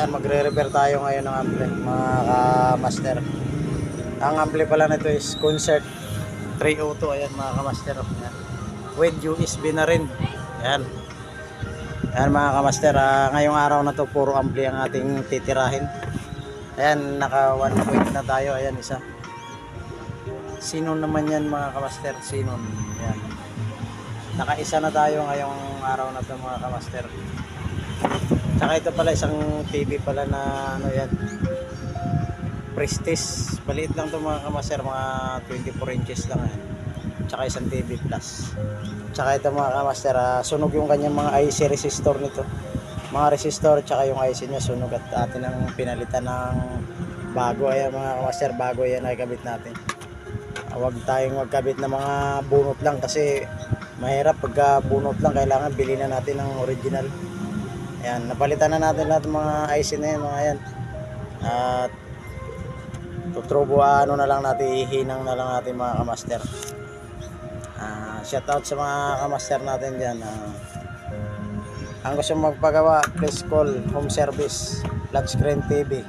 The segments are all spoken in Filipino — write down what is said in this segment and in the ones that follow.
Yan, magre-repair tayo ngayon ng ampli, mga ka-master. Ang ampli pala nito is Concert 302. Ayan mga ka-master. Ayan. With USB na rin. Ayan. Ayan mga ka-master. Ngayong araw na to puro ampli ang ating titirahin. Ayan, naka 1 point na tayo. Ayan, isa. Sinon naman yan mga ka-master. Sinon. Ayan. Naka-isa na tayo ngayong araw na to mga ka-master. Tsaka ito pala isang TV pala na ano yan, Prestige. Maliit lang to mga kamaster, mga 24 inches lang yan. Tsaka isang TV plus. Tsaka ito mga kamaster, sunog yung kanyang mga IC resistor nito. Mga resistor tsaka yung IC nya sunog at atin ang pinalitan ng bago. Ayan mga kamaster, bago yan ay kabit natin. Huwag tayong magkabit ng mga bunot lang kasi mahirap pagka bunot lang, kailangan bilhin na natin ng original. Ayan, napalitan na natin lahat ng mga IC na yan, mga yan. At tutrobo ano na lang natin, ihinang na lang natin mga kamaster. Shout out sa mga kamaster natin dyan. Ang gusto magpagawa, please call home service, flat screen TV.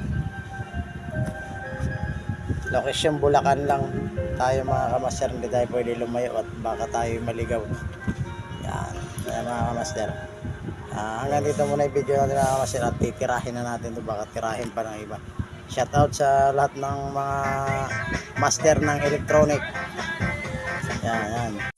Location Bulacan lang tayo mga kamaster, hindi tayo pwede lumayo at baka tayo maligaw. Yan, yan mga kamaster. Hanggang dito muna yung video natin mga kamaster at titirahin na natin ito, baka tirahin pa ng iba. Shout out sa lahat ng mga master ng electronic. Yan, yan.